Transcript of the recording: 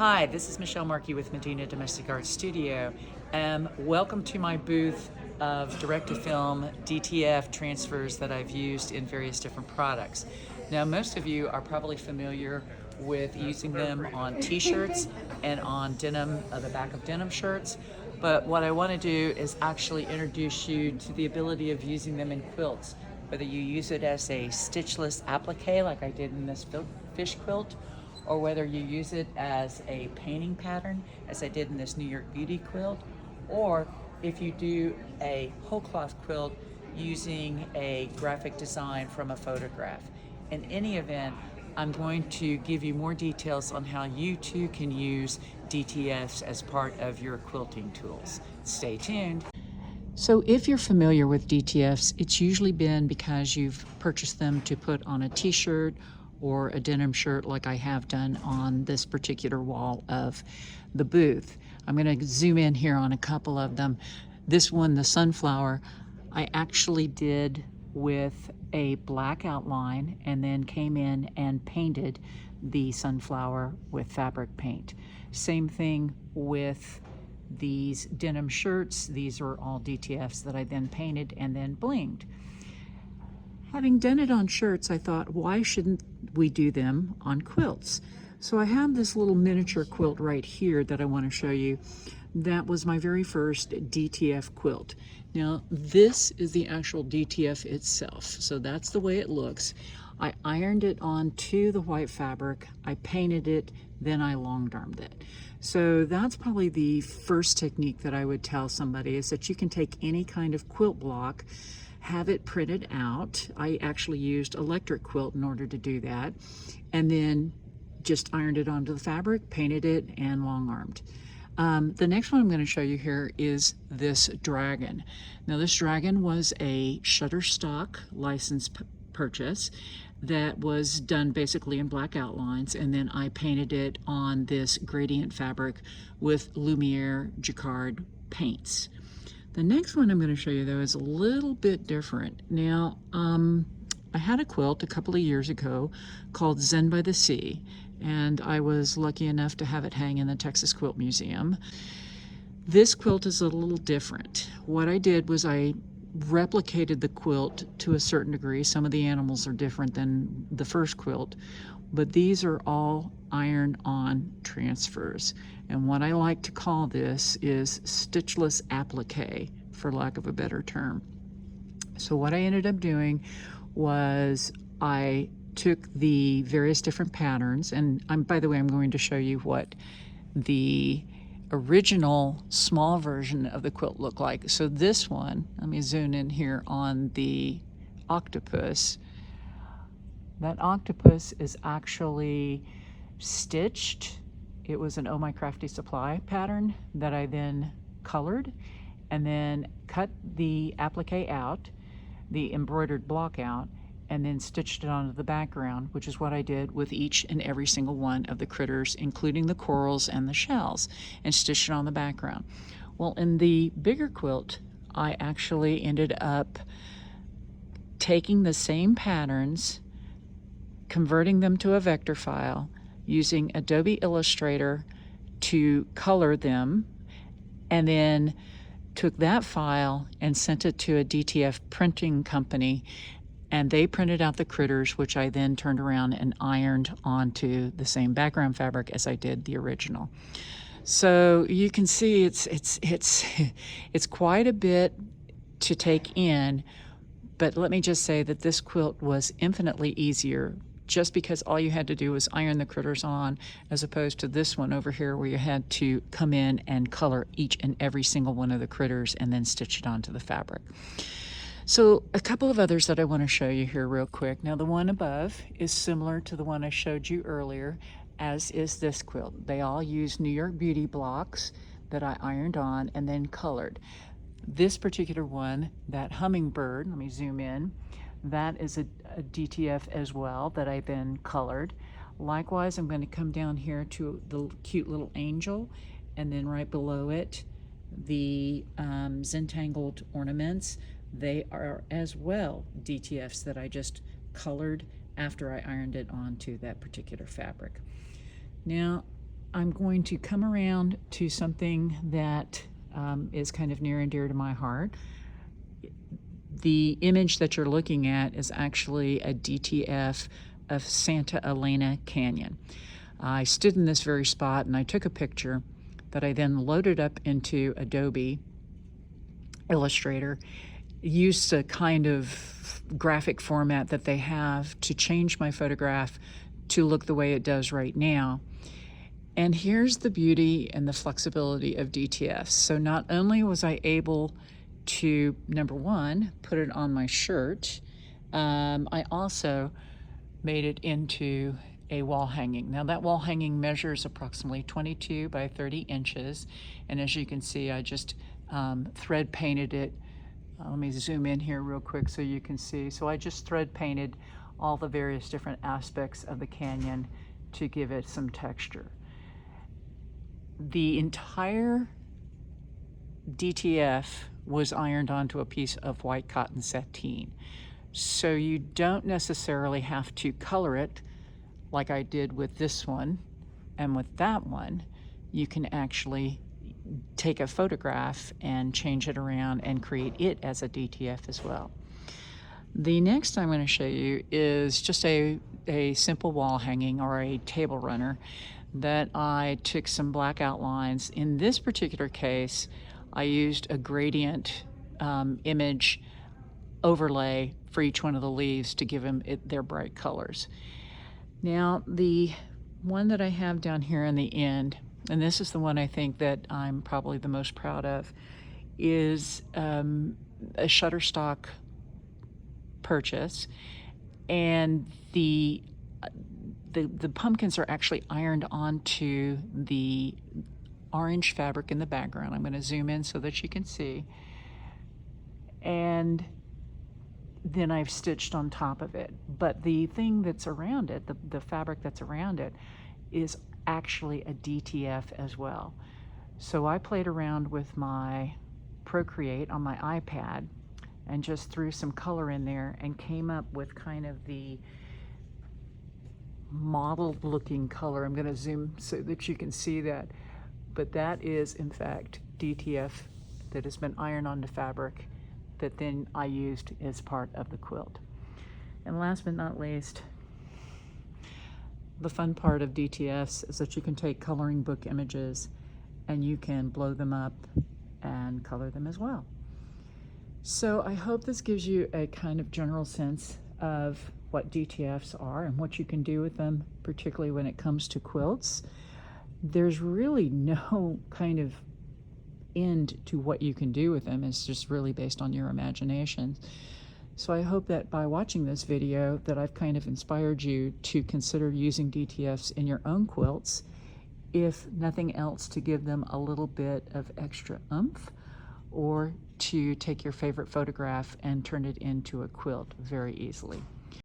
Hi, this is Michelle Markey with Medina Domestic Art Studio. Welcome to my booth of direct-to-film DTF transfers that I've used in various different products. Now, most of you are probably familiar with using them on t-shirts and on denim, the back of denim shirts. But what I want to do is actually introduce you to the ability of using them in quilts. Whether you use it as a stitchless applique like I did in this fish quilt, or whether you use it as a painting pattern, as I did in this New York Beauty quilt, or if you do a whole cloth quilt using a graphic design from a photograph. In any event, I'm going to give you more details on how you too can use DTFs as part of your quilting tools. Stay tuned. So if you're familiar with DTFs, it's usually been because you've purchased them to put on a t-shirt or a denim shirt like I have done on this particular wall of the booth. I'm going to zoom in here on a couple of them. This one, the sunflower, I actually did with a black outline and then came in and painted the sunflower with fabric paint. Same thing with these denim shirts. These are all DTFs that I then painted and then blinged. Having done it on shirts, I thought, why shouldn't we do them on quilts? So I have this little miniature quilt right here that I want to show you. That was my very first DTF quilt. Now, this is the actual DTF itself. So that's the way it looks. I ironed it onto the white fabric, I painted it, then I long-armed it. So that's probably the first technique that I would tell somebody, is that you can take any kind of quilt block, have it printed out. I actually used electric quilt in order to do that, and then just ironed it onto the fabric, painted it, and long-armed. The next one I'm going to show you here is this dragon. Now, this dragon was a Shutterstock license purchase that was done basically in black outlines, and then I painted it on this gradient fabric with Lumiere Jacquard paints. The next one I'm going to show you, though, is a little bit different. Now, I had a quilt a couple of years ago called Zen by the Sea, and I was lucky enough to have it hang in the Texas Quilt Museum. This quilt is a little different. What I did was I replicated the quilt to a certain degree. Some of the animals are different than the first quilt, but these are all iron-on transfers. And what I like to call this is stitchless applique, for lack of a better term. So what I ended up doing was I took the various different patterns, and by the way, I'm going to show you what the original small version of the quilt looked like. So this one, let me zoom in here on the octopus. That octopus is actually stitched. It was an Oh My Crafty Supply pattern that I then colored and then cut the applique out, the embroidered block out, and then stitched it onto the background, which is what I did with each and every single one of the critters, including the corals and the shells, and stitched it on the background. Well, in the bigger quilt, I actually ended up taking the same patterns, converting them to a vector file, using Adobe Illustrator to color them, and then took that file and sent it to a DTF printing company, and they printed out the critters, which I then turned around and ironed onto the same background fabric as I did the original. So you can see it's quite a bit to take in, but let me just say that this quilt was infinitely easier just because all you had to do was iron the critters on, as opposed to this one over here where you had to come in and color each and every single one of the critters and then stitch it onto the fabric. So a couple of others that I want to show you here real quick. Now, the one above is similar to the one I showed you earlier, as is this quilt. They all use New York Beauty blocks that I ironed on and then colored. This particular one, that hummingbird, let me zoom in, that is a DTF as well that I then colored. Likewise, I'm going to come down here to the cute little angel, and then right below it, the Zentangled ornaments. They are as well DTFs that I just colored after I ironed it onto that particular fabric. Now, I'm going to come around to something that is kind of near and dear to my heart. The image that you're looking at is actually a DTF of Santa Elena Canyon. I stood in this very spot and I took a picture that I then loaded up into Adobe Illustrator, used a kind of graphic format that they have to change my photograph to look the way it does right now. And here's the beauty and the flexibility of DTFs. So not only was I able to, number one, put it on my shirt, I also made it into a wall hanging. Now that wall hanging measures approximately 22 by 30 inches. And as you can see, I just thread painted it. Let me zoom in here real quick so you can see. So I just thread painted all the various different aspects of the canyon to give it some texture. The entire DTF was ironed onto a piece of white cotton sateen. So you don't necessarily have to color it like I did with this one and with that one. You can actually take a photograph and change it around and create it as a DTF as well. The next I'm going to show you is just a simple wall hanging or a table runner that I took some black outlines. In this particular case, I used a gradient image overlay for each one of the leaves to give them their bright colors. Now the one that I have down here in the end, and this is the one I think that I'm probably the most proud of, is a Shutterstock purchase, and the pumpkins are actually ironed onto the orange fabric in the background. I'm going to zoom in so that you can see, and then I've stitched on top of it. But the thing that's around it, the fabric that's around it, is actually a DTF as well. So I played around with my Procreate on my iPad and just threw some color in there and came up with kind of the mottled looking color. I'm going to zoom so that you can see that. But that is in fact DTF that has been ironed onto fabric that then I used as part of the quilt. And last but not least, the fun part of DTFs is that you can take coloring book images and you can blow them up and color them as well. So I hope this gives you a kind of general sense of what DTFs are and what you can do with them, particularly when it comes to quilts. There's really no kind of end to what you can do with them. It's just really based on your imagination. So I hope that by watching this video that I've kind of inspired you to consider using DTFs in your own quilts, if nothing else to give them a little bit of extra oomph, or to take your favorite photograph and turn it into a quilt very easily.